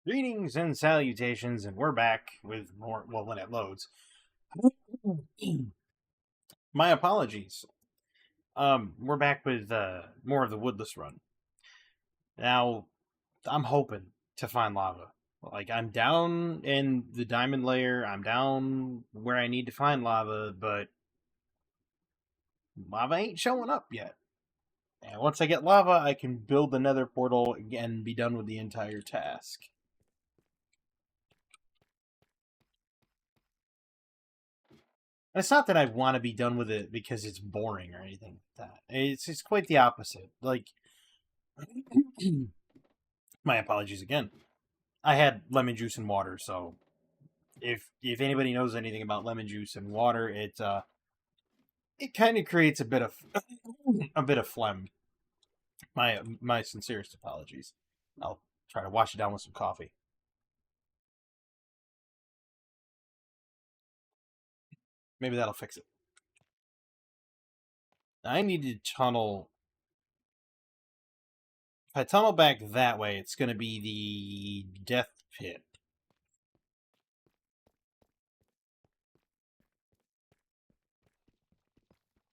Greetings and salutations, and we're back with more. Well, when it loads, my apologies. We're back with more of the Woodless run. Now, I'm hoping to find lava. Like, I'm down in the diamond layer. I'm down where I need to find lava, but lava ain't showing up yet. And once I get lava, I can build the nether portal and be done with the entire task. And it's not that I want to be done with it because it's boring or anything like that. It's quite the opposite. Like, my apologies again. I had lemon juice and water, so if anybody knows anything about lemon juice and water, it kind of creates a bit of phlegm. My sincerest apologies. I'll try to wash it down with some coffee. Maybe that'll fix it. I need to tunnel. If I tunnel back that way, it's going to be the death pit.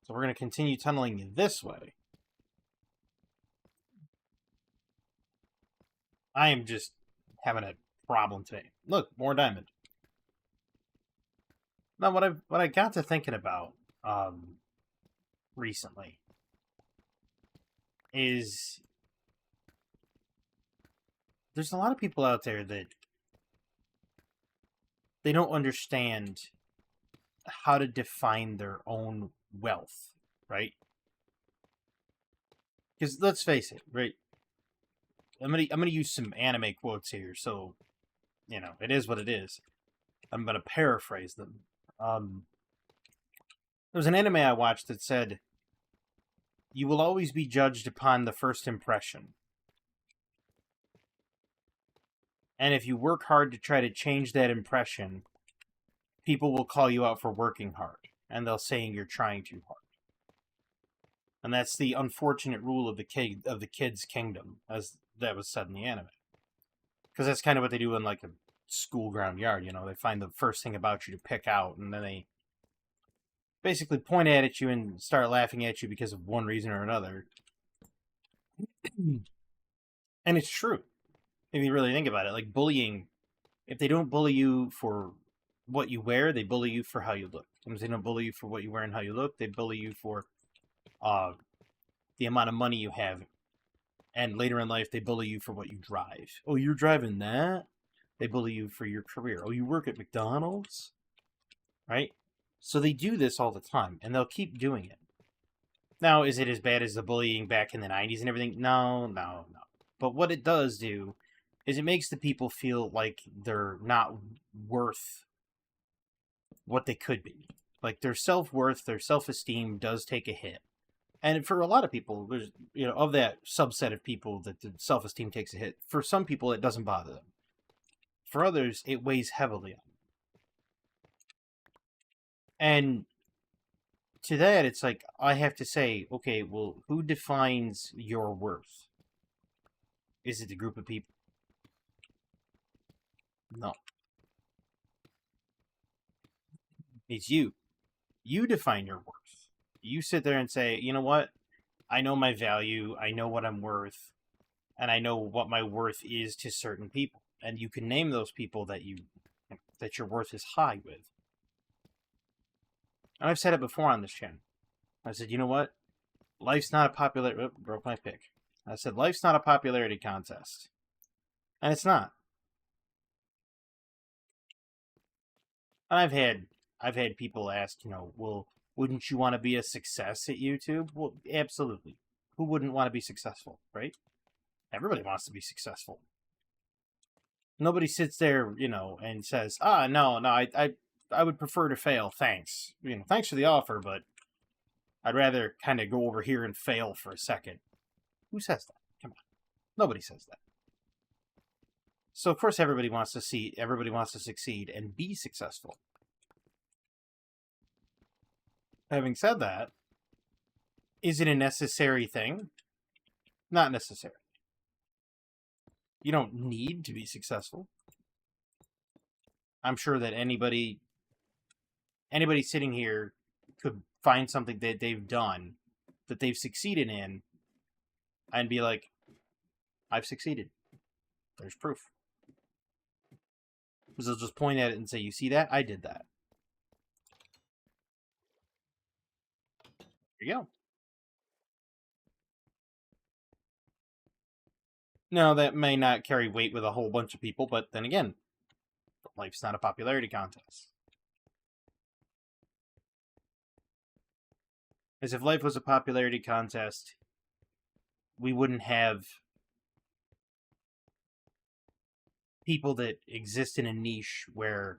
So we're going to continue tunneling this way. I am just having a problem today. Look, more diamond. Now, what I got to thinking about recently is there's a lot of people out there that they don't understand how to define their own wealth, right? Because let's face it, right? I'm gonna use some anime quotes here, so you know it is what it is. I'm gonna paraphrase them. There was an anime I watched that said, "You will always be judged upon the first impression, and if you work hard to try to change that impression, people will call you out for working hard, and they'll say you're trying too hard." And that's the unfortunate rule of the kid's kingdom, as that was said in the anime. Because that's kind of what they do in like a school ground yard. You know, they find the first thing about you to pick out, and then they basically point at you and start laughing at you because of one reason or another. And it's true if you really think about it. Like bullying, if they don't bully you for what you wear, they bully you for how you look. If they don't bully you for what you wear and how you look, they bully you for the amount of money you have. And later in life, they bully you for what you drive. Oh, you're driving that? They bully you for your career. Oh, you work at McDonald's? Right? So they do this all the time, and they'll keep doing it. Now, is it as bad as the bullying back in the 90s and everything? No. But what it does do is it makes the people feel like they're not worth what they could be. Like their self-worth, their self-esteem does take a hit. And for a lot of people, there's, you know, of that subset of people that the self-esteem takes a hit, for some people it doesn't bother them. For others, it weighs heavily on them. And to that, it's like, I have to say, okay, well, who defines your worth? Is it the group of people? No. It's you. You define your worth. You sit there and say, you know what? I know my value. I know what I'm worth. And I know what my worth is to certain people. And you can name those people that your worth is high with. And I've said it before on this channel. I said, you know what? Life's not a popular... Oh, broke my pick. I said, life's not a popularity contest. And it's not. And I've had people ask, you know, well, wouldn't you want to be a success at YouTube? Well, absolutely. Who wouldn't want to be successful, right? Everybody wants to be successful. Nobody sits there, you know, and says, no, I would prefer to fail, thanks. You know, thanks for the offer, but I'd rather kind of go over here and fail for a second. Who says that? Come on. Nobody says that. So of course everybody wants to succeed and be successful. Having said that, is it a necessary thing? Not necessary. You don't need to be successful. I'm sure that anybody sitting here could find something that they've done that they've succeeded in and be like, I've succeeded. There's proof. Because they'll just point at it and say, you see that? I did that. There you go. Now, that may not carry weight with a whole bunch of people, but then again, life's not a popularity contest. As if life was a popularity contest, we wouldn't have people that exist in a niche where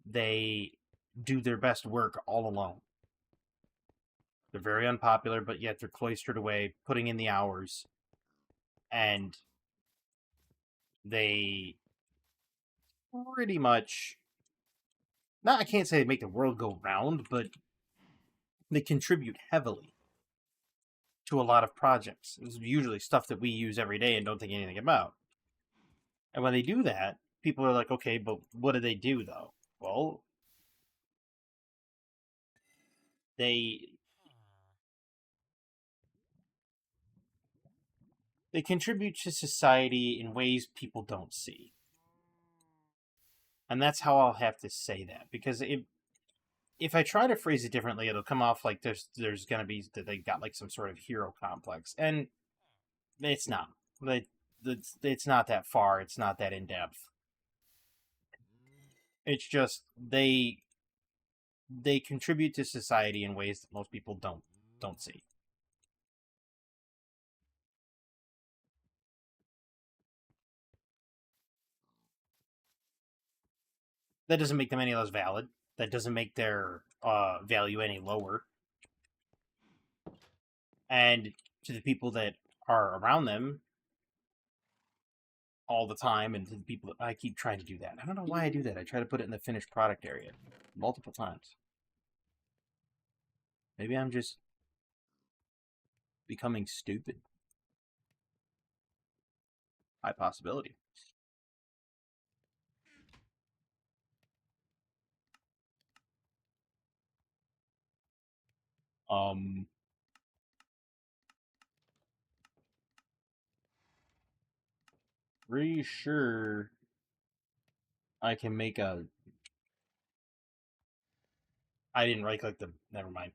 they do their best work all alone. They're very unpopular, but yet they're cloistered away, putting in the hours, and they pretty much, I can't say they make the world go round, but they contribute heavily to a lot of projects. It's usually stuff that we use every day and don't think anything about. And when they do that, people are like, okay, but what do they do, though? Well, they contribute to society in ways people don't see. And that's how I'll have to say that, because if I try to phrase it differently, it'll come off like there's gonna be that they got like some sort of hero complex, and it's not. It's not that far. It's not that in depth. It's just they contribute to society in ways that most people don't see. That doesn't make them any less valid. That doesn't make their value any lower. And to the people that are around them all the time, and to the people that I keep trying to do that. I don't know why I do that. I try to put it in the finished product area multiple times. Maybe I'm just becoming stupid. High possibility. Um, pretty sure I can make a. I didn't right click the. Never mind.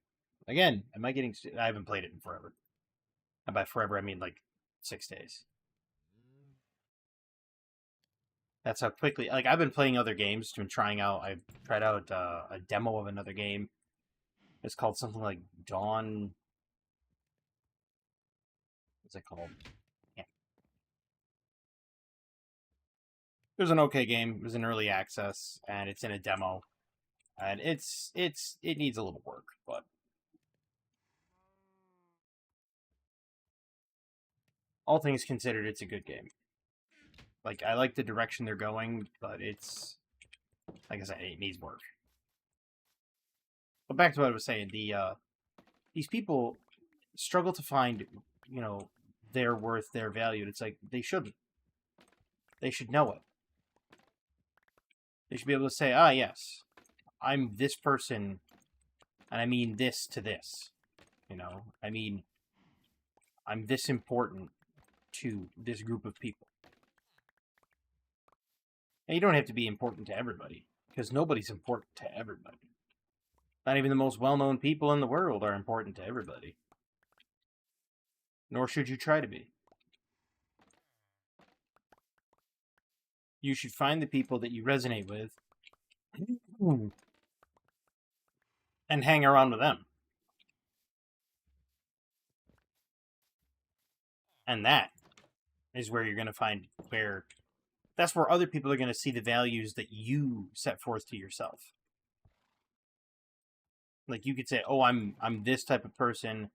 Again, am I getting? I haven't played it in forever. And by forever, I mean like 6 days. That's how quickly. Like I've been playing other games. Been trying out. I've tried out a demo of another game. It's called something like Dawn. What's it called? Yeah. It was an okay game. It was in early access, and it's in a demo, and it needs a little work, but all things considered, it's a good game. Like I like the direction they're going, but it's like I said, it needs work. But back to what I was saying, these people struggle to find, their worth, their value. And it's like they shouldn't. They should know it. They should be able to say, ah, yes, I'm this person, and I mean this to this. I mean, I'm this important to this group of people. And you don't have to be important to everybody, because nobody's important to everybody. Not even the most well-known people in the world are important to everybody. Nor should you try to be. You should find the people that you resonate with and hang around with them. And that is where you're going to find that's where other people are going to see the values that you set forth to yourself. Like you could say, "Oh, I'm this type of person,"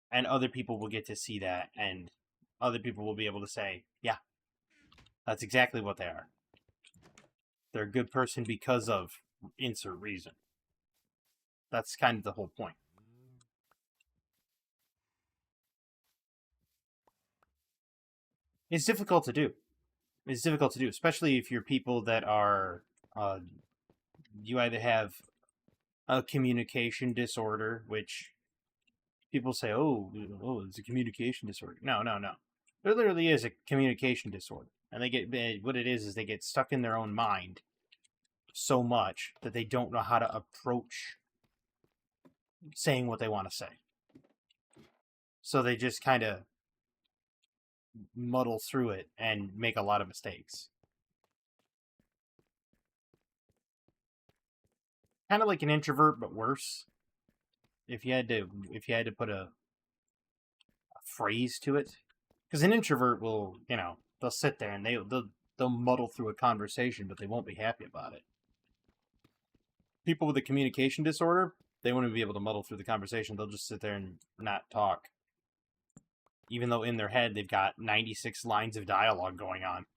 and other people will get to see that, and other people will be able to say, "Yeah, that's exactly what they are. They're a good person because of insert reason." That's kind of the whole point. It's difficult to do. It's difficult to do, especially if you're people that are, you either have a communication disorder, which people say, oh, it's a communication disorder. No, no, no. There literally is a communication disorder. And they get, what it is they get stuck in their own mind so much that they don't know how to approach saying what they want to say. So they just kind of muddle through it and make a lot of mistakes. Kind of like an introvert, but worse. If you had to put a phrase to it, because an introvert will, they'll sit there and they'll muddle through a conversation, but they won't be happy about it. People with a communication disorder, they won't even be able to muddle through the conversation. They'll just sit there and not talk, even though in their head they've got 96 lines of dialogue going on,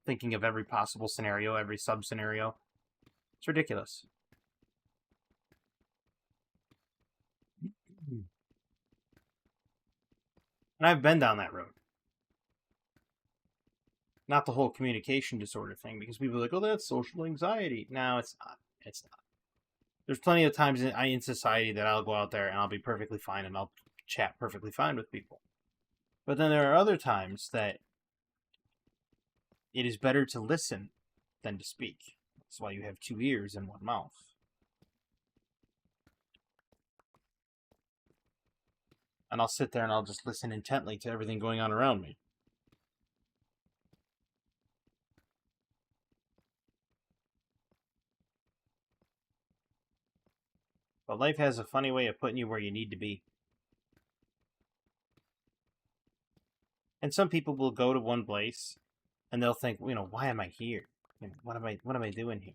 thinking of every possible scenario, every sub-scenario. It's ridiculous. And I've been down that road. Not the whole communication disorder thing, because people are like, oh, that's social anxiety. No, it's not. It's not. There's plenty of times in society that I'll go out there and I'll be perfectly fine and I'll chat perfectly fine with people. But then there are other times that it is better to listen than to speak. That's why you have 2 ears and 1 mouth. And I'll sit there and I'll just listen intently to everything going on around me. But life has a funny way of putting you where you need to be. And some people will go to one place and they'll think, why am I here? What am I doing here?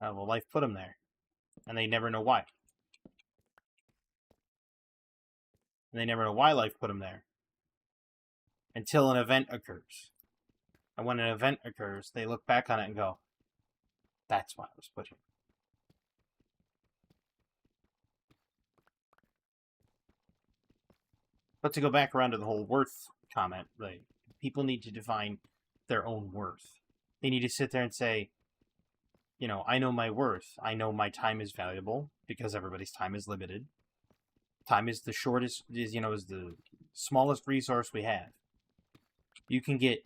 Well, life put them there. And they never know why. And they never know why life put them there. Until an event occurs. And when an event occurs, they look back on it and go, that's why I was put here. But to go back around to the whole worth comment, like, people need to define their own worth. They need to sit there and say, I know my worth. I know my time is valuable because everybody's time is limited. Time is the shortest, is the smallest resource we have. You can get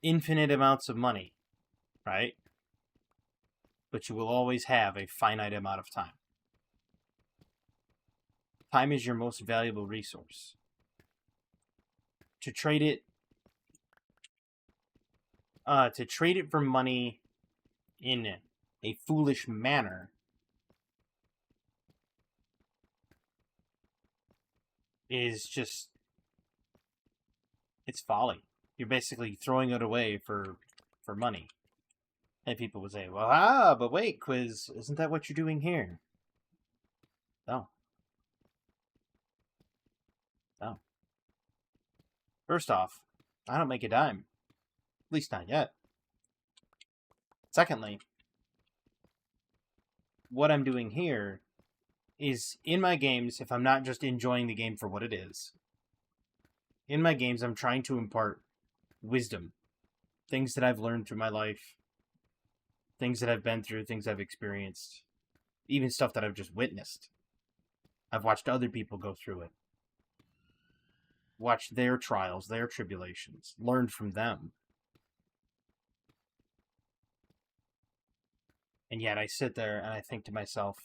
infinite amounts of money, right? But you will always have a finite amount of time. Time is your most valuable resource. To trade it for money in a foolish manner is just, it's folly. You're basically throwing it away for money. And people would say, well, but wait, Quiz, isn't that what you're doing here? No. No. First off, I don't make a dime. At least not yet. Secondly, what I'm doing here is, in my games, if I'm not just enjoying the game for what it is, in my games I'm trying to impart wisdom. Things that I've learned through my life. Things that I've been through, things I've experienced. Even stuff that I've just witnessed. I've watched other people go through it. Watched their trials, their tribulations. Learned from them. And yet I sit there and I think to myself,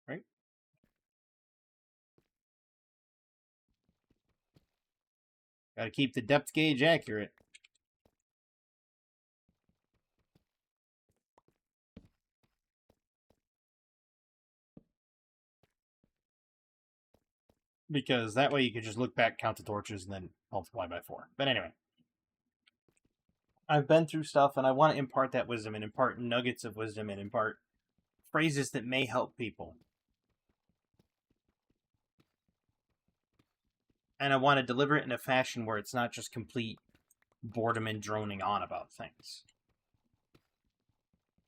right? Gotta keep the depth gauge accurate. Because that way you could just look back, count the torches, and then multiply by 4. But anyway. I've been through stuff, and I want to impart that wisdom, and impart nuggets of wisdom, and impart phrases that may help people. And I want to deliver it in a fashion where it's not just complete boredom and droning on about things.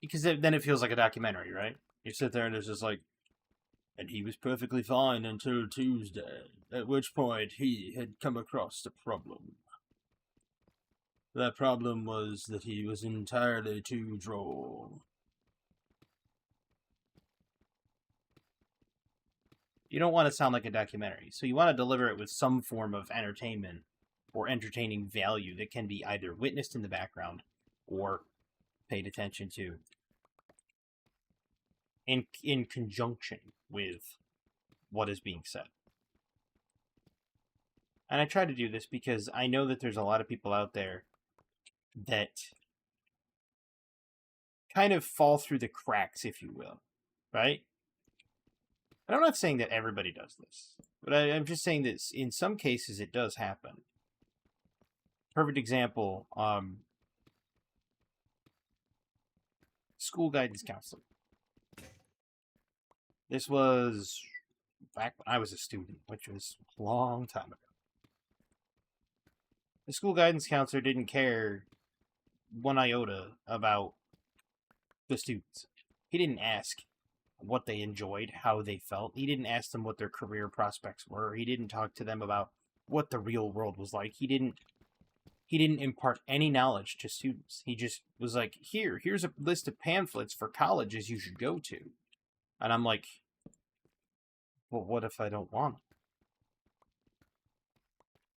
Because then it feels like a documentary, right? You sit there and it's just like, And he was perfectly fine until Tuesday, at which point he had come across a problem. That problem was that he was entirely too droll. You don't want to sound like a documentary, so you want to deliver it with some form of entertainment or entertaining value that can be either witnessed in the background or paid attention to in conjunction with what is being said. And I try to do this because I know that there's a lot of people out there that kind of fall through the cracks, if you will, right? And I'm not saying that everybody does this, but I'm just saying that in some cases it does happen. Perfect example, school guidance counselor. This was back when I was a student, which was a long time ago. The school guidance counselor didn't care one iota about the students. He didn't ask what they enjoyed, how they felt. He didn't ask them what their career prospects were. He didn't talk to them about what the real world was like. He didn't impart any knowledge to students. He just was like, here's a list of pamphlets for colleges you should go to. And I'm like, well, what if I don't want them?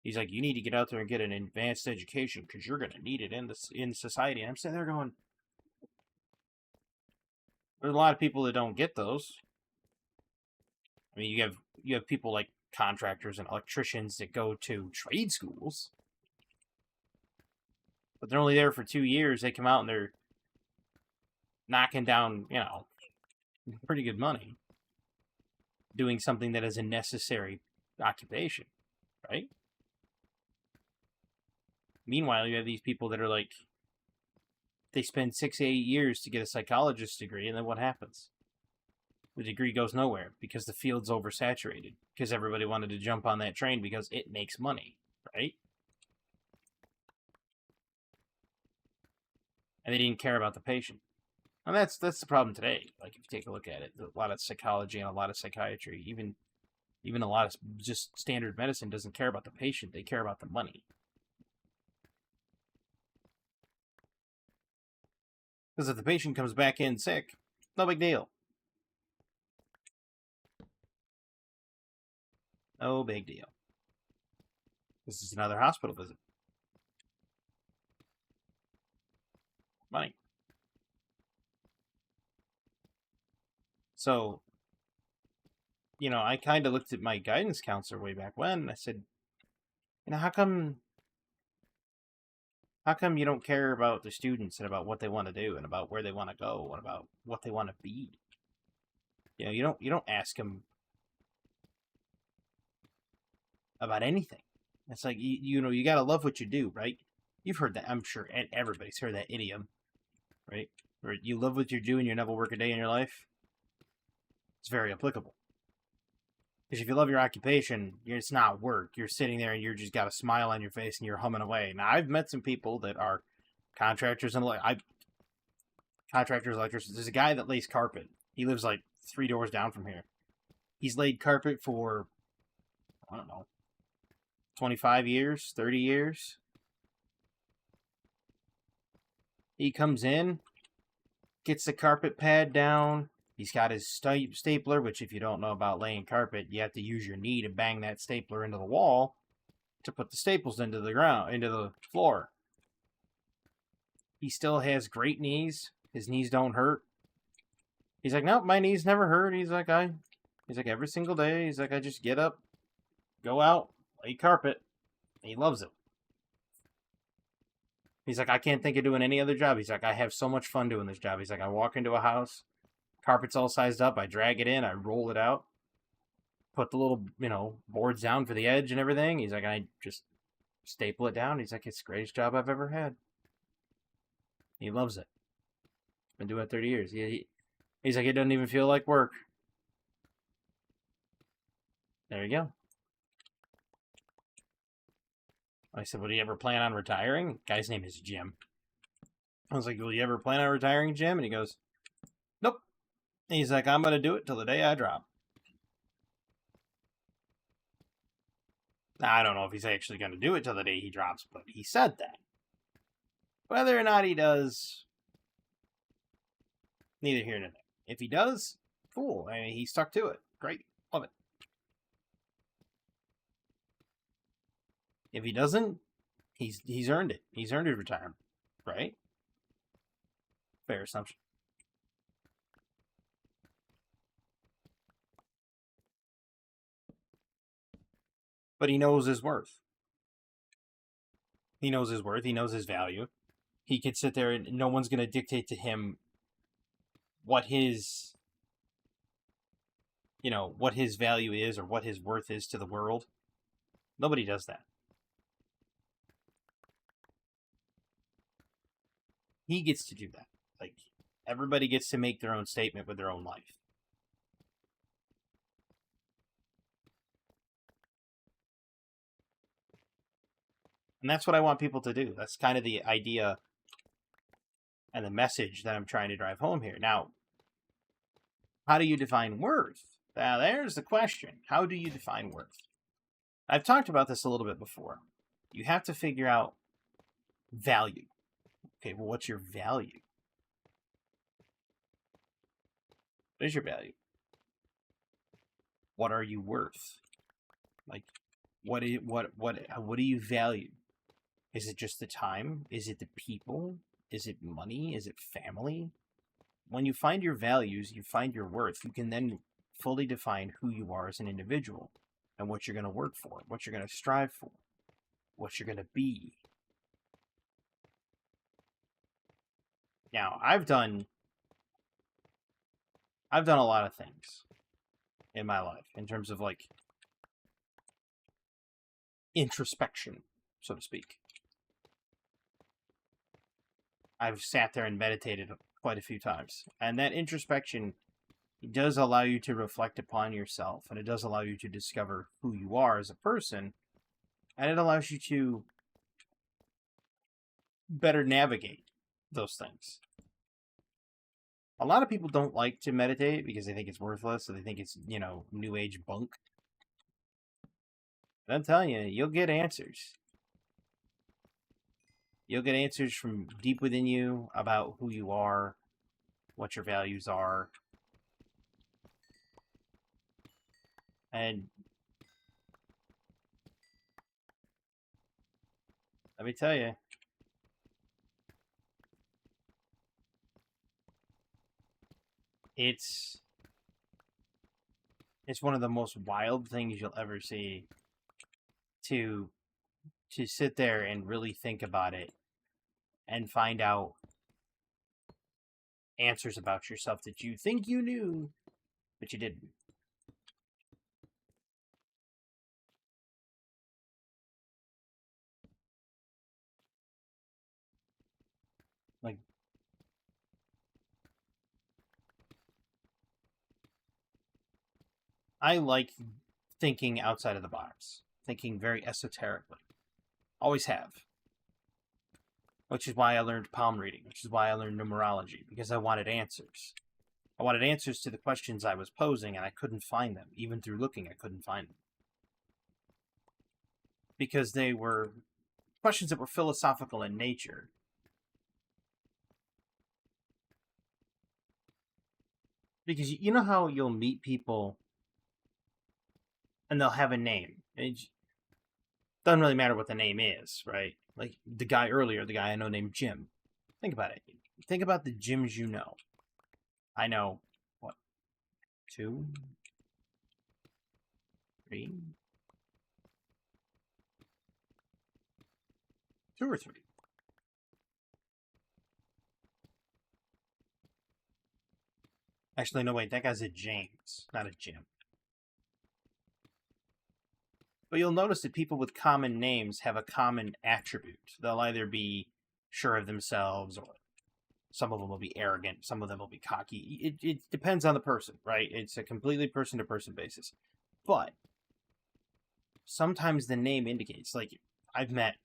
He's like, you need to get out there and get an advanced education because you're going to need it in society. And I'm sitting there going, there's a lot of people that don't get those. I mean, you have people like contractors and electricians that go to trade schools, but they're only there for 2 years. They come out and they're knocking down, pretty good money doing something that is a necessary occupation, right? Meanwhile, you have these people that are like, they spend 6 to 8 years to get a psychologist's degree, and then what happens? The degree goes nowhere because the field's oversaturated, because everybody wanted to jump on that train because it makes money, right? And they didn't care about the patient. And that's the problem today. Like, if you take a look at it, a lot of psychology and a lot of psychiatry, even a lot of just standard medicine doesn't care about the patient. They care about the money. Because if the patient comes back in sick, no big deal. No big deal. This is another hospital visit. Money. So, I kind of looked at my guidance counselor way back when, and I said, how come you don't care about the students and about what they want to do and about where they want to go and about what they want to be? You don't ask them about anything. It's like, you got to love what you do, right? You've heard that, I'm sure, and everybody's heard that idiom, right? Where you love what you do and you never work a day in your life. It's very applicable. Because if you love your occupation, it's not work. You're sitting there and you just got a smile on your face and you're humming away. Now, I've met some people that are contractors and contractors, electricians. There's a guy that lays carpet. He lives like 3 doors down from here. He's laid carpet for, I don't know, 25 years, 30 years. He comes in, gets the carpet pad down. He's got his stapler, which if you don't know about laying carpet, you have to use your knee to bang that stapler into the wall to put the staples into the floor. He still has great knees. His knees don't hurt. He's like, nope, my knees never hurt. He's like, every single day, he's like, I just get up, go out, lay carpet. He loves it. He's like, I can't think of doing any other job. He's like, I have so much fun doing this job. He's like, I walk into a house, carpet's all sized up, I drag it in, I roll it out, put the little, boards down for the edge and everything. He's like, I just staple it down. He's like, it's the greatest job I've ever had. He loves it. Been doing it 30 years. He's like, it doesn't even feel like work. There you go. I said, well, do you ever plan on retiring? Guy's name is Jim. I was like, will you ever plan on retiring, Jim? And he goes, nope. And he's like, I'm going to do it till the day I drop. Now, I don't know if he's actually going to do it till the day he drops, but he said that. Whether or not he does, neither here nor there. If he does, cool. I mean, he stuck to it. Great. Love it. If he doesn't, he's earned it. He's earned his retirement, right? Fair assumption. But he knows his worth. He knows his worth. He knows his value. He can sit there and no one's going to dictate to him what his, what his value is or what his worth is to the world. Nobody does that. He gets to do that. Like, everybody gets to make their own statement with their own life. And that's what I want people to do. That's kind of the idea and the message that I'm trying to drive home here. Now, how do you define worth? Now, there's the question. How do you define worth? I've talked about this a little bit before. You have to figure out value. Okay, well, what's your value? What is your value? What are you worth? Like, what do you value? Is it just the time? Is it the people? Is it money? Is it family? When you find your values, you find your worth. You can then fully define who you are as an individual and what you're going to work for, what you're going to strive for, what you're going to be. Now, I've done a lot of things in my life in terms of like introspection, so to speak. I've sat there and meditated quite a few times. And that introspection does allow you to reflect upon yourself, and it does allow you to discover who you are as a person, and it allows you to better navigate those things. A lot of people don't like to meditate because they think it's worthless, or they think it's, new age bunk. But I'm telling you, you'll get answers. You'll get answers from deep within you about who you are, what your values are. And let me tell you, it's one of the most wild things you'll ever see to sit there and really think about it and find out answers about yourself that you think you knew, but you didn't. Like, I like thinking outside of the box, thinking very esoterically. Always have. Which is why I learned palm reading, which is why I learned numerology, because I wanted answers. I wanted answers to the questions I was posing, and I couldn't find them. Even through looking, I couldn't find them. Because they were questions that were philosophical in nature. Because you know how you'll meet people and they'll have a name. It doesn't really matter what the name is, right? Like the guy earlier, the guy I know named Jim. Think about it. Think about the Jims you know. I know, what, 2, 3? 2 or 3. Actually, no, wait, that guy's a James, not a Jim. But you'll notice that people with common names have a common attribute. They'll either be sure of themselves, or some of them will be arrogant, some of them will be cocky. It depends on the person, right? It's a completely person-to-person basis. But sometimes the name indicates, like, I've met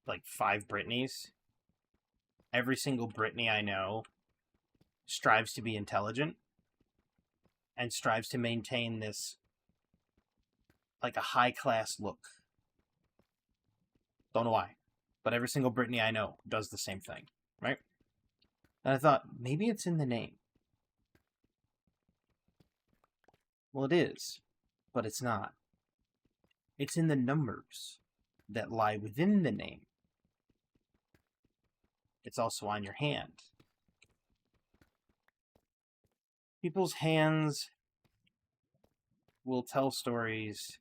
like 5 Britneys. Every single Brittany I know strives to be intelligent and strives to maintain this like a high-class look. Don't know why. But every single Brittany I know does the same thing, right? And I thought, maybe it's in the name. Well, it is, but it's not. It's in the numbers that lie within the name. It's also on your hand. People's hands will tell stories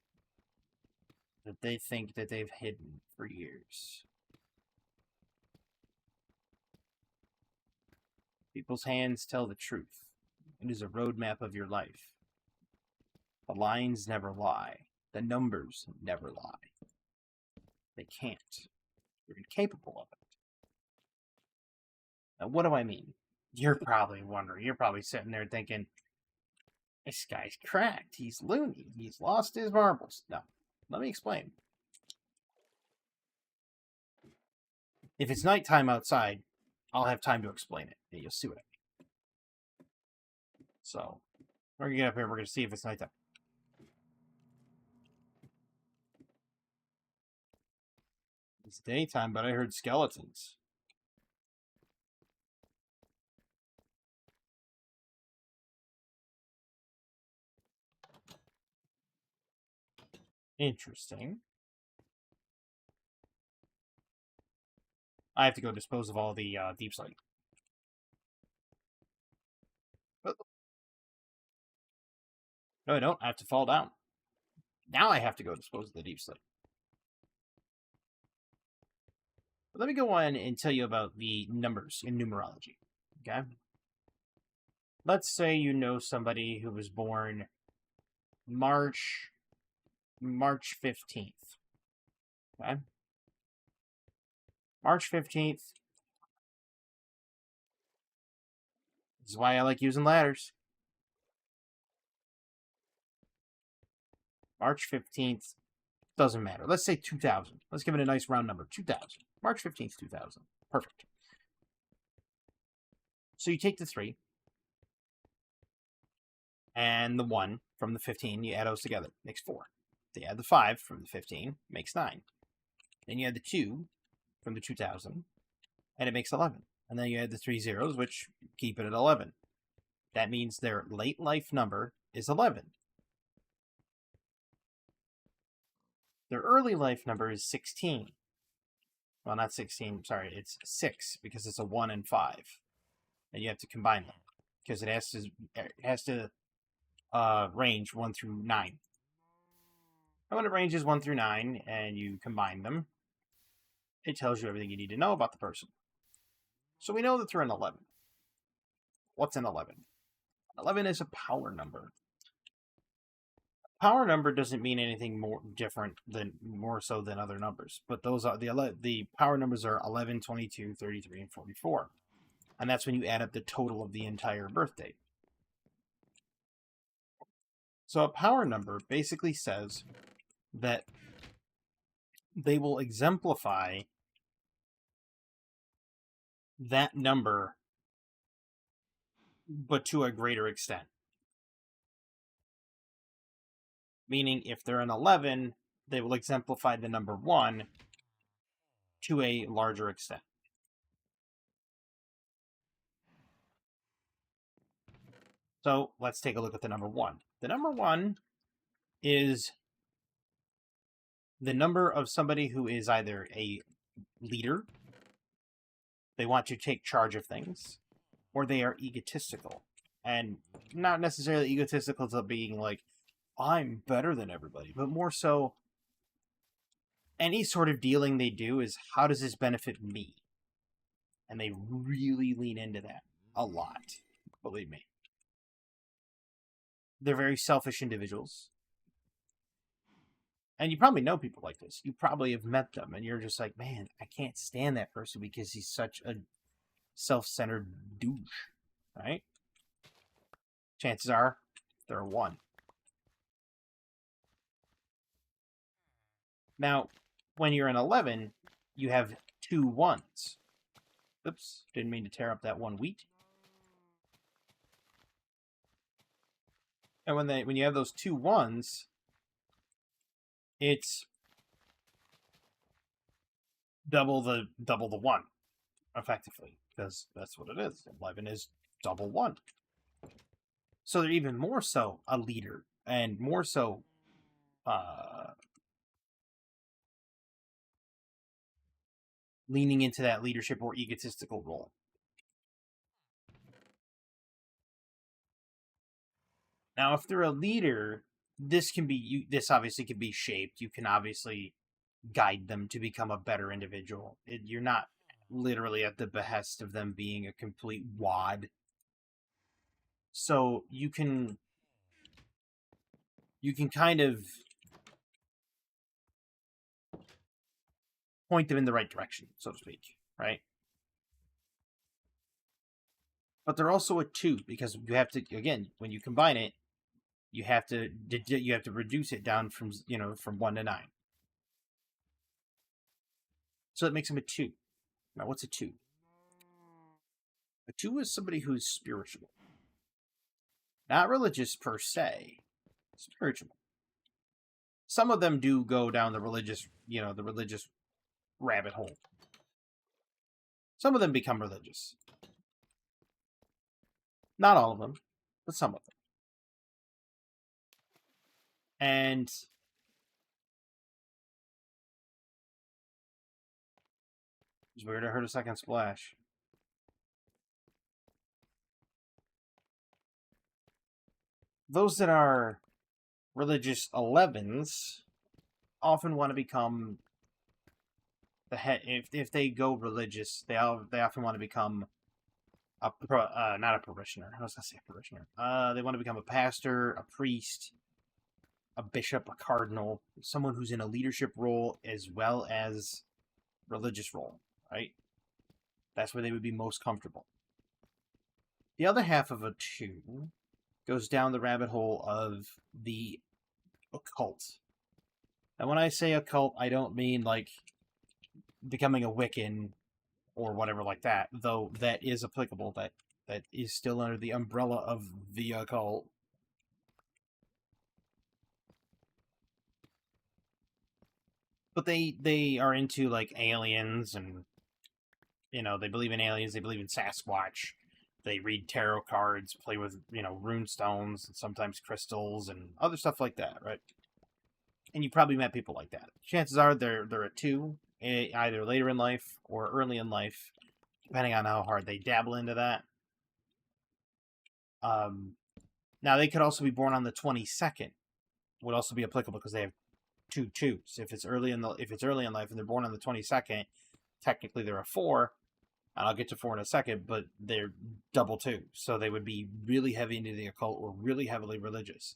that they think that they've hidden for years. People's hands tell the truth. It is a roadmap of your life. The lines never lie. The numbers never lie. They can't. You're incapable of it. Now, what do I mean? You're probably wondering. You're probably sitting there thinking, this guy's cracked. He's loony. He's lost his marbles. No. Let me explain. If it's nighttime outside, I'll have time to explain it. And you'll see what I mean. So, we're going to get up here. We're going to see if it's nighttime. It's daytime, but I heard skeletons. Interesting. I have to go dispose of all the deep slate. No, I don't. I have to fall down. Now I have to go dispose of the deep slate. But let me go on and tell you about the numbers in numerology. Okay? Let's say you know somebody who was born March 15th. Okay? March 15th. This is why I like using ladders. March 15th. Doesn't matter. Let's say 2000. Let's give it a nice round number. 2000. March 15th, 2000. Perfect. So you take the 3 and the 1 from the 15. You add those together. Makes 4. Then you add the 5 from the 15. Makes 9. Then you add the 2 from the 2000. And it makes 11. And then you add the 3 zeros, which keep it at 11. That means their late life number is 11. Their early life number is 16. Well, not 16. Sorry, it's 6 because it's a 1 and 5. And you have to combine them because it has to range 1 through 9. And when it ranges 1 through 9 and you combine them, it tells you everything you need to know about the person. So we know that they're an 11. What's an 11? 11 is a power number. Power number doesn't mean anything more so than other numbers, but those are the power numbers are 11, 22, 33, and 44. And that's when you add up the total of the entire birth date. So a power number basically says that they will exemplify that number, but to a greater extent. Meaning, if they're an 11, they will exemplify the number 1 to a larger extent. So, let's take a look at the number 1. The number 1 is the number of somebody who is either a leader, they want to take charge of things, or they are egotistical. And not necessarily egotistical to being like, I'm better than everybody, but more so, any sort of dealing they do is, how does this benefit me? And they really lean into that a lot, believe me. They're very selfish individuals. And you probably know people like this. You probably have met them, and you're just like, man, I can't stand that person because he's such a self-centered douche, right? Chances are, they're a 1. Now, when you're an 11, you have 2 1s. Oops, didn't mean to tear up that 1 wheat. And when you have those 2 1s, it's double the 1, effectively, because that's what it is. 11 is double 1. So they're even more so a leader, and more so leaning into that leadership or egotistical role. Now, if they're a leader, this obviously can be shaped. You can obviously guide them to become a better individual. You're not literally at the behest of them being a complete wad. So you can kind of point them in the right direction, so to speak, right? But they're also a 2 because you have to, again, when you combine it, you have to reduce it down from 1 to 9. So that makes him a 2. Now, what's a 2? A 2 is somebody who's spiritual. Not religious per se, spiritual. Some of them do go down the religious rabbit hole. Some of them become religious. Not all of them, but some of them. And it's weird, I heard a second splash. Those that are religious 11s often want to become the head. If they go religious, they often want to become not a parishioner. I was gonna say a parishioner. They want to become a pastor, a priest, a bishop, a cardinal, someone who's in a leadership role as well as religious role, right? That's where they would be most comfortable. The other half of a 2 goes down the rabbit hole of the occult. And when I say occult, I don't mean like becoming a Wiccan or whatever like that, though that is applicable. That is still under the umbrella of the occult. But they are into like aliens, and they believe in aliens, they believe in Sasquatch. They read tarot cards, play with, rune stones, and sometimes crystals and other stuff like that, right? And you probably met people like that. Chances are they're a 2, either later in life or early in life, depending on how hard they dabble into that. Now they could also be born on the 22nd. Would also be applicable because they have 2 2s. If it's early in life and they're born on the 22nd, technically they're a 4. And I'll get to 4 in a second, but they're double 2. So they would be really heavy into the occult or really heavily religious.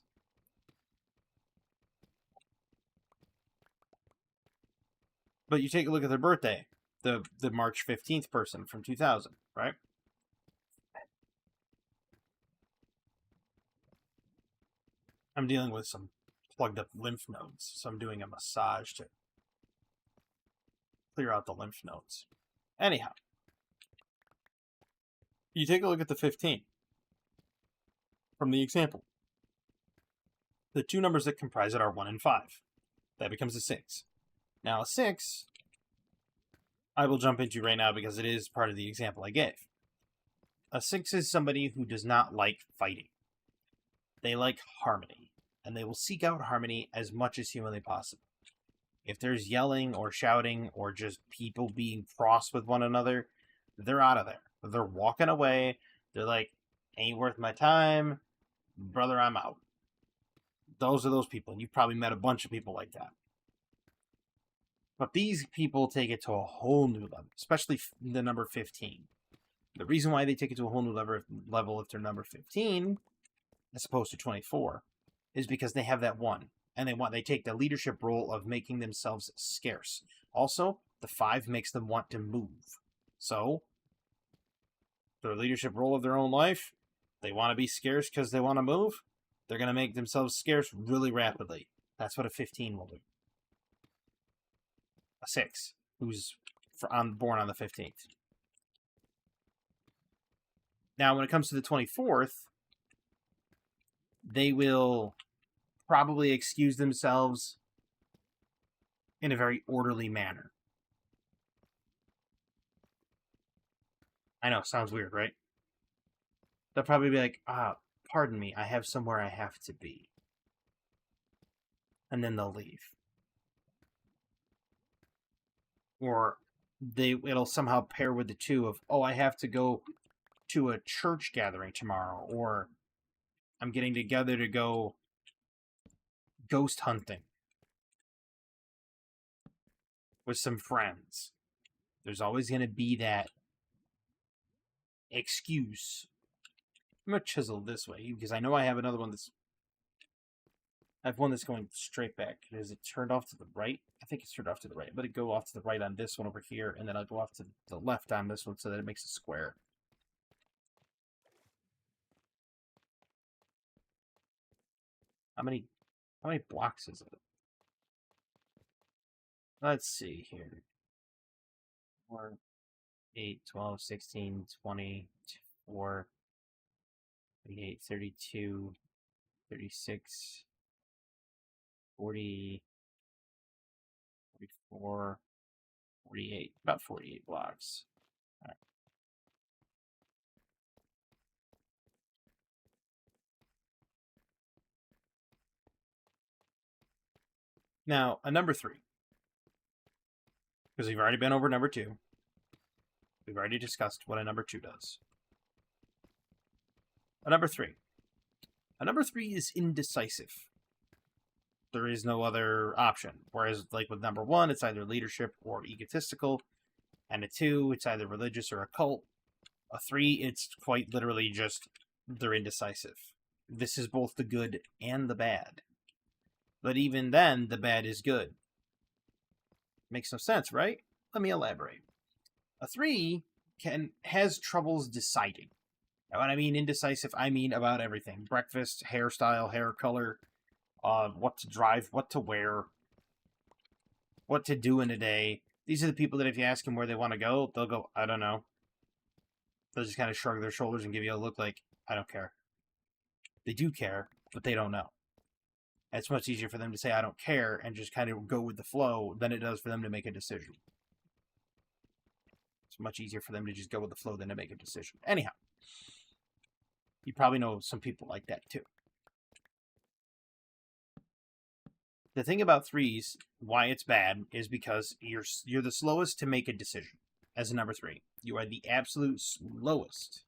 But you take a look at their birthday, the March 15th person from 2000, right? I'm dealing with some plugged up lymph nodes, so I'm doing a massage to clear out the lymph nodes. Anyhow, you take a look at the 15 from the example. The 2 numbers that comprise it are 1 and 5. That becomes a 6. Now, a 6, I will jump into right now because it is part of the example I gave. A 6 is somebody who does not like fighting. They like harmony, and they will seek out harmony as much as humanly possible. If there's yelling or shouting or just people being cross with one another, they're out of there. They're walking away. They're like, ain't worth my time. Brother, I'm out. Those are those people. And you've probably met a bunch of people like that. But these people take it to a whole new level, especially the number 15. The reason why they take it to a whole new level if they're number 15, as opposed to 24, is because they have that 1. And they take the leadership role of making themselves scarce. Also, the 5 makes them want to move. So, their leadership role of their own life, they want to be scarce because they want to move. They're going to make themselves scarce really rapidly. That's what a 15 will do. A 6, who's born on the 15th. Now, when it comes to the 24th, they will probably excuse themselves in a very orderly manner. I know, sounds weird, right? They'll probably be like, pardon me, I have somewhere I have to be. And then they'll leave. Or it'll somehow pair with the two of, oh, I have to go to a church gathering tomorrow, or I'm getting together to go ghost hunting with some friends. There's always going to be that excuse. I'm going to chisel this way because I know I have another one I have one that's going straight back. Is it turned off to the right? I think it's turned off to the right. But it go off to the right on this one over here, and then I'll go off to the left on this one so that it makes a square. How many blocks is it? Let's see here. 4, 8, 12, 16, 20, 4, 38, 32, 36, 40, 44, 48. About 48 blocks. All right. Now, a number 3. Because we've already been over number 2. We've already discussed what a number 2 does. A number 3. A number 3 is indecisive. There is no other option. Whereas, like with number 1, it's either leadership or egotistical. And a 2, it's either religious or occult. A 3, it's quite literally just they're indecisive. This is both the good and the bad. But even then, the bad is good. Makes no sense, right? Let me elaborate. A 3 has troubles deciding. Now, when I mean indecisive, I mean about everything. Breakfast, hairstyle, hair color, what to drive, what to wear, what to do in a day. These are the people that if you ask them where they want to go, they'll go, I don't know. They'll just kind of shrug their shoulders and give you a look like, I don't care. They do care, but they don't know. It's much easier for them to say, I don't care, and just kind of go with the flow than it does for them to make a decision. It's much easier for them to just go with the flow than to make a decision. Anyhow, you probably know some people like that too. The thing about 3s, why it's bad, is because you're the slowest to make a decision as a number 3. You are the absolute slowest.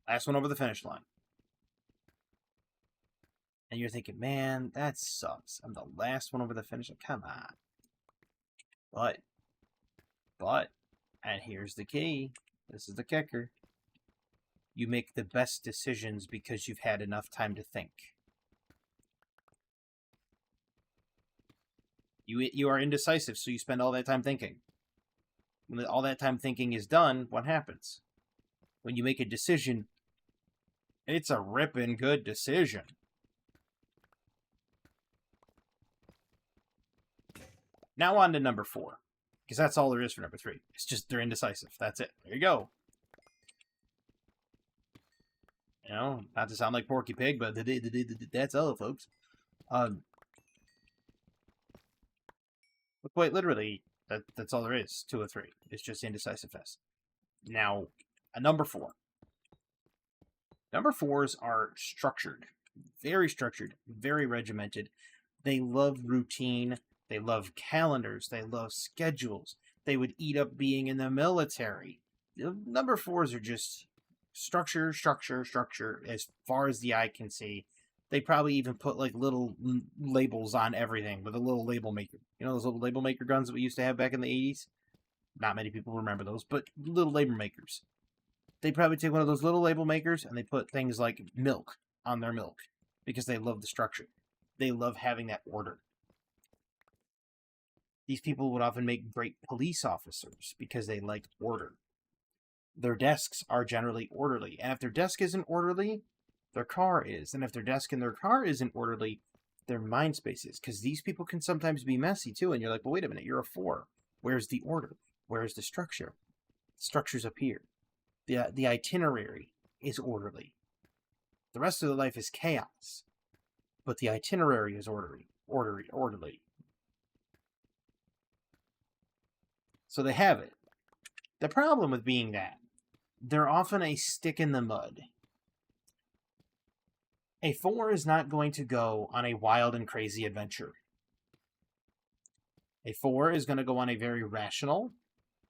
Last one over the finish line. And you're thinking, man, that sucks. I'm the last one over the finish line. Come on. But, and here's the key. This is the kicker. You make the best decisions because you've had enough time to think. You are indecisive, so you spend all that time thinking. When all that time thinking is done, what happens? When you make a decision, it's a ripping good decision. Now on to number 4. Because that's all there is for number 3. It's just they're indecisive. That's it. There you go. You know, not to sound like Porky Pig, but that's all, folks. But quite literally, that's all there is to a 3. It's just indecisiveness. Now, a number 4. Number 4s are structured. Very regimented. They love routine. They love calendars. They love schedules. They would eat up being in the military. Number 4s are just structure as far as the eye can see. They probably even put like little labels on everything with a little label maker. You know those little label maker guns that we used to have back in the 80s? Not many people remember those, but little label makers. They probably take one of those little label makers and they put things like milk on their milk because they love the structure. They love having that order. These people would often make great police officers because they like order. Their desks are generally orderly. And if their desk isn't orderly, their car is. And if their desk and their car isn't orderly, their mind space is. Because these people can sometimes be messy too. And you're like, well, wait a minute, you're a 4. Where's the order? Where's the structure? Structures appear. The itinerary is orderly. The rest of the life is chaos. But the itinerary is orderly. orderly. So they have it. The problem with being that, they're often a stick in the mud. A 4 is not going to go on a wild and crazy adventure. A 4 is going to go on a very rational,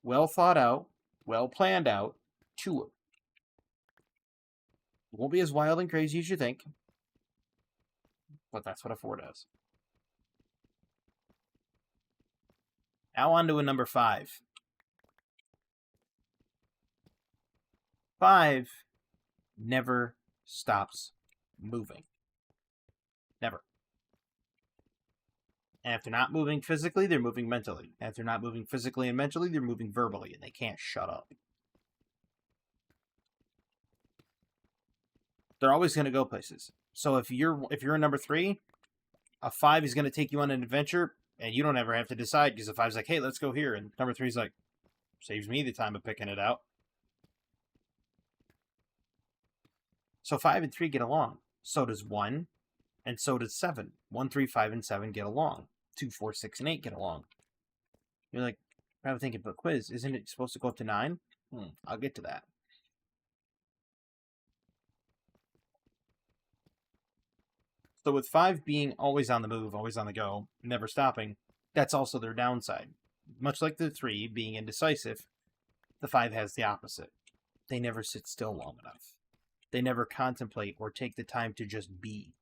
well thought out, well planned out tour. It won't be as wild and crazy as you think, but that's what a 4 does. Now on to a number 5. 5 never stops moving. Never. And if they're not moving physically, they're moving mentally. And if they're not moving physically and mentally, they're moving verbally, and they can't shut up. They're always going to go places. So if you're a number 3, a 5 is going to take you on an adventure, and you don't ever have to decide, because the 5's like, hey, let's go here, and number 3's like, saves me the time of picking it out. So 5 and 3 get along. So does 1, and so does 7. 1, 3, 5, and 7 get along. 2, 4, 6, and 8 get along. You're like, I'm thinking, but quiz, isn't it supposed to go up to 9? I'll get to that. So with 5 being always on the move, always on the go, never stopping, that's also their downside. Much like the 3 being indecisive, the 5 has the opposite. They never sit still long enough. They never contemplate or take the time to just be.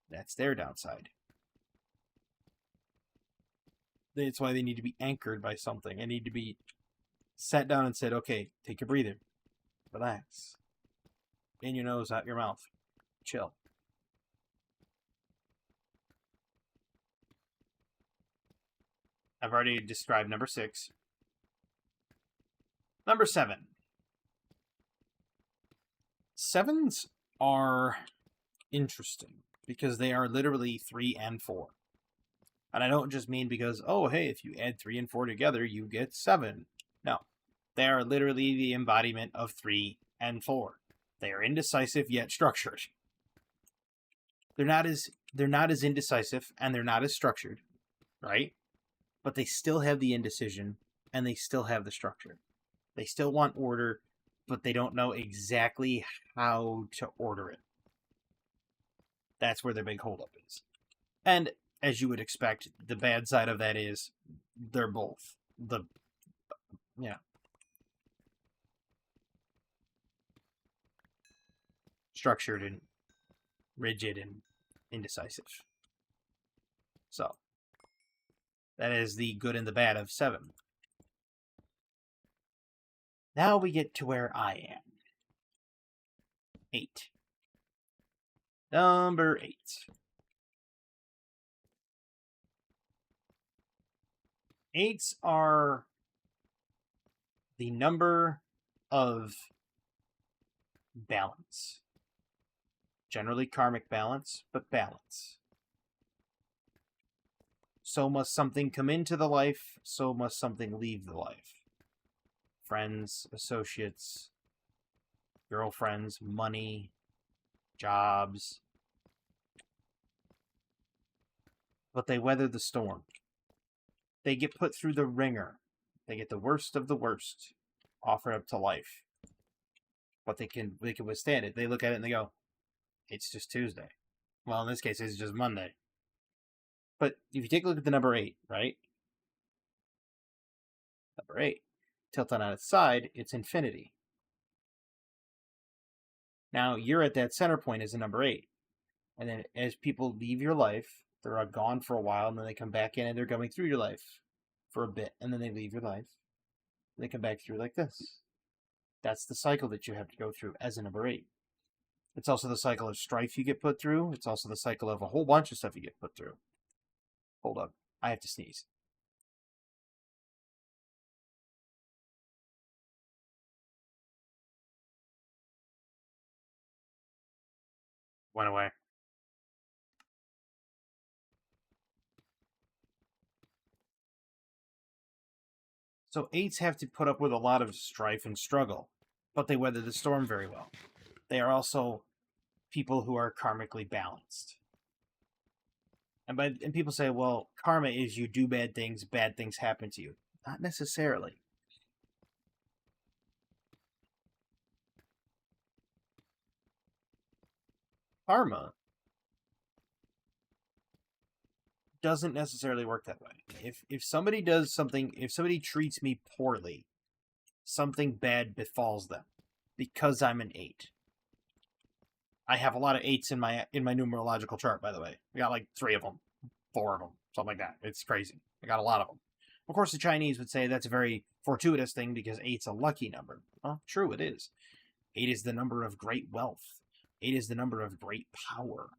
That's their downside. That's why they need to be anchored by something. They need to be sat down and said, okay, take a breather. Relax. In your nose, out your mouth. Chill. I've already described number 6. Number 7. 7s are interesting because they are literally 3 and 4. And I don't just mean because, oh, hey, if you add 3 and 4 together, you get 7. No. They are literally the embodiment of 3 and 4. They are indecisive yet structured. They're not as indecisive and they're not as structured, right? But they still have the indecision and they still have the structure. They still want order, but they don't know exactly how to order it. That's where their big holdup is. And as you would expect, the bad side of that is they're both. Structured and rigid and indecisive. So, that is the good and the bad of 7. Now we get to where I am. 8. Number 8. 8s are the number of balance. Generally karmic balance, but balance. So must something come into the life, so must something leave the life. Friends, associates, girlfriends, money, jobs. But they weather the storm. They get put through the ringer. They get the worst of the worst offered up to life. But they can withstand it. They look at it and they go, it's just Tuesday. Well, in this case, it's just Monday. But if you take a look at the number 8, right? Number 8. Tilted on its side, it's infinity. Now, you're at that center point as a number 8. And then as people leave your life, they're gone for a while, and then they come back in and they're going through your life for a bit, and then they leave your life. They come back through like this. That's the cycle that you have to go through as a number 8. It's also the cycle of strife you get put through. It's also the cycle of a whole bunch of stuff you get put through. Hold up. I have to sneeze. Went away. So 8s have to put up with a lot of strife and struggle, but they weather the storm very well. They are also people who are karmically balanced. And people say, well, karma is you do bad things happen to you. Not necessarily. Karma doesn't necessarily work that way. If somebody does something, if somebody treats me poorly, something bad befalls them because I'm an 8. I have a lot of 8s in my numerological chart, by the way. We got like 3 of them, 4 of them, something like that. It's crazy. I got a lot of them. Of course, the Chinese would say that's a very fortuitous thing because 8's a lucky number. Well, true, it is. 8 is the number of great wealth. 8 is the number of great power.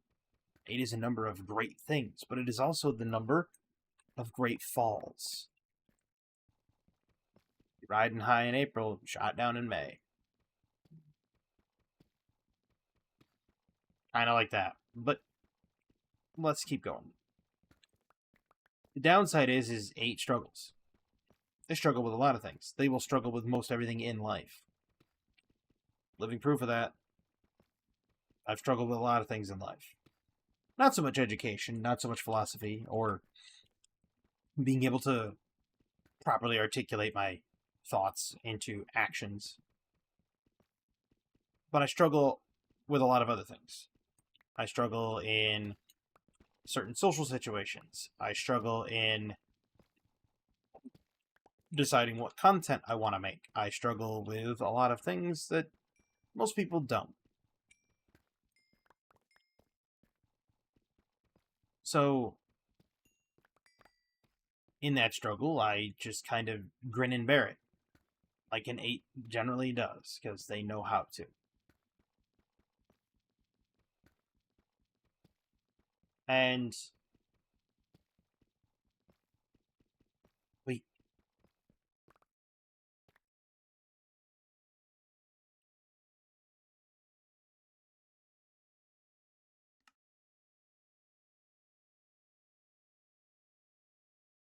8 is a number of great things, but it is also the number of great falls. Riding high in April, shot down in May. Kind of like that. But let's keep going. The downside is 8 struggles. They struggle with a lot of things. They will struggle with most everything in life. Living proof of that. I've struggled with a lot of things in life. Not so much education, not so much philosophy, or being able to properly articulate my thoughts into actions. But I struggle with a lot of other things. I struggle in certain social situations. I struggle in deciding what content I want to make. I struggle with a lot of things that most people don't. So, in that struggle, I just kind of grin and bear it. Like an 8 generally does, because they know how to. And wait.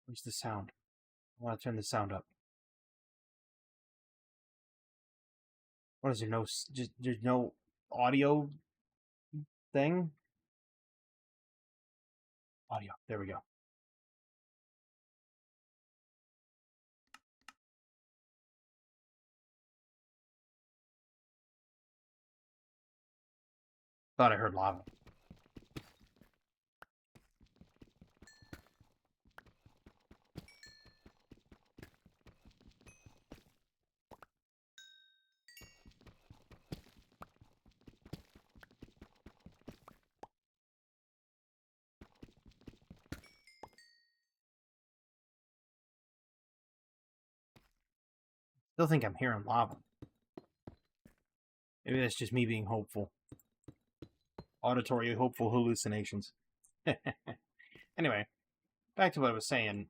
Where's the sound? I want to turn the sound up. What is there? No, just there's no audio thing. Audio. There we go. Thought I heard lava. Still think I'm hearing lava. Maybe that's just me being hopeful. Auditory hopeful hallucinations. Anyway, back to what I was saying.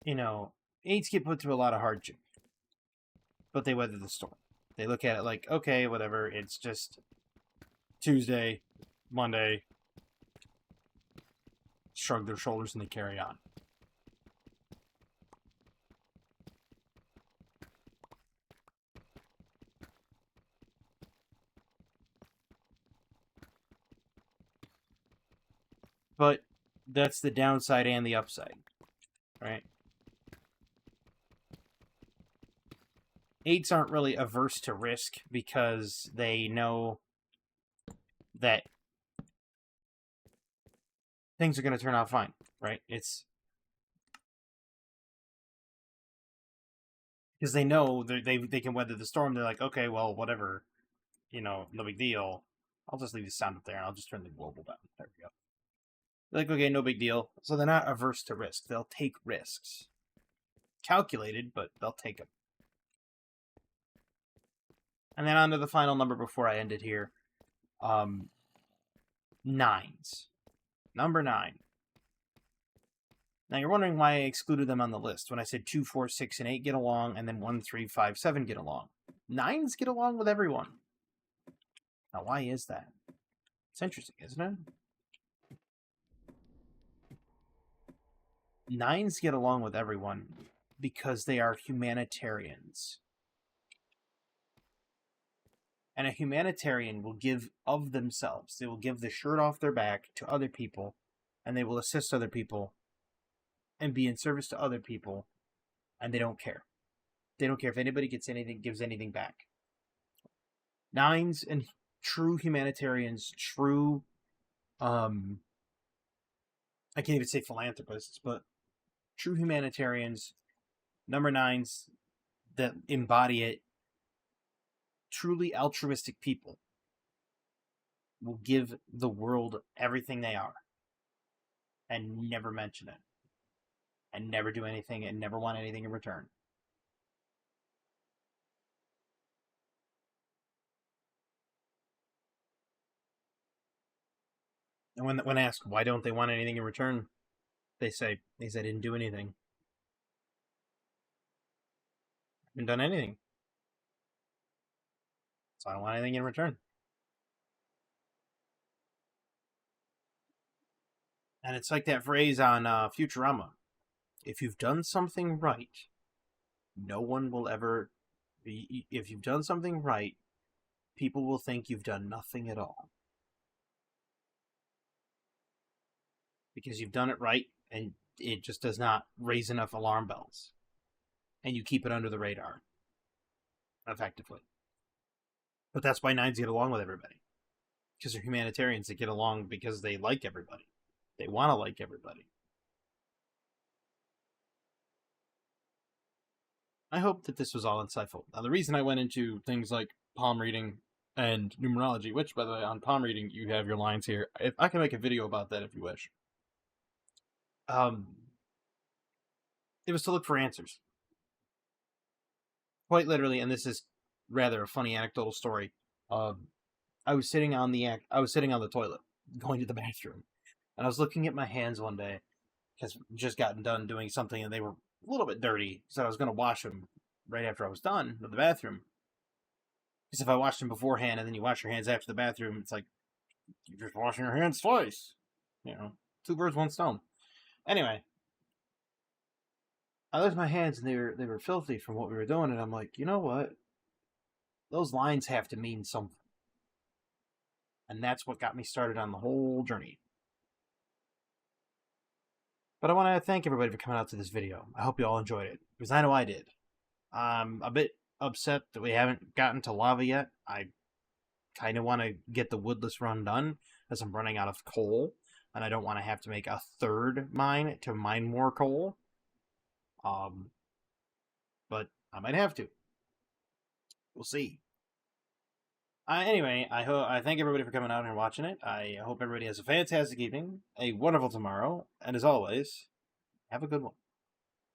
You know, 8s get put through a lot of hardship, but they weather the storm. They look at it like, okay, whatever, it's just Tuesday, Monday, shrug their shoulders and they carry on. But that's the downside and the upside, right? 8s aren't really averse to risk because they know that things are going to turn out fine, right? It's because they know they can weather the storm. They're like, okay, well, whatever, no big deal. I'll just leave the sound up there and I'll just turn the global down. There we go. They're like, okay, no big deal. So they're not averse to risk. They'll take risks. Calculated, but they'll take them. And then on to the final number before I end it here. 9s. Number 9. Now you're wondering why I excluded them on the list when I said 2, 4, 6, and 8 get along, and then 1, 3, 5, 7 get along. 9s get along with everyone. Now why is that? It's interesting, isn't it? 9s get along with everyone because they are humanitarians. And a humanitarian will give of themselves. They will give the shirt off their back to other people, and they will assist other people and be in service to other people, and they don't care. They don't care if anybody gives anything back. Nines and true humanitarians, true I can't even say philanthropists, but true humanitarians, number nines that embody it, truly altruistic people will give the world everything they are and never mention it and never do anything and never want anything in return. And when asked why don't they want anything in return, they say I didn't do anything. I haven't done anything. So I don't want anything in return. And it's like that phrase on Futurama. If you've done something right, no one will ever be. If you've done something right, people will think you've done nothing at all. Because you've done it right, and it just does not raise enough alarm bells. And you keep it under the radar. Effectively. But that's why nines get along with everybody. Because they're humanitarians that get along because they like everybody. They want to like everybody. I hope that this was all insightful. Now, the reason I went into things like palm reading and numerology, which, by the way, on palm reading, you have your lines here. If I can make a video about that if you wish. It was to look for answers. Quite literally, and this is rather a funny anecdotal story. I was sitting on the toilet, going to the bathroom, and I was looking at my hands one day because I'd just gotten done doing something, and they were a little bit dirty, so I was going to wash them right after I was done with the bathroom. Because if I washed them beforehand and then you wash your hands after the bathroom, it's like you're just washing your hands twice. You know, 2 birds, 1 stone. Anyway, I looked at my hands and they were filthy from what we were doing, and I'm like, you know what? Those lines have to mean something. And that's what got me started on the whole journey. But I want to thank everybody for coming out to this video. I hope you all enjoyed it, because I know I did. I'm a bit upset that we haven't gotten to lava yet. I kind of want to get the Woodless run done, as I'm running out of coal, and I don't want to have to make a 3rd mine to mine more coal. But I might have to. We'll see. Anyway, I thank everybody for coming out and watching it. I hope everybody has a fantastic evening, a wonderful tomorrow, and as always, have a good one.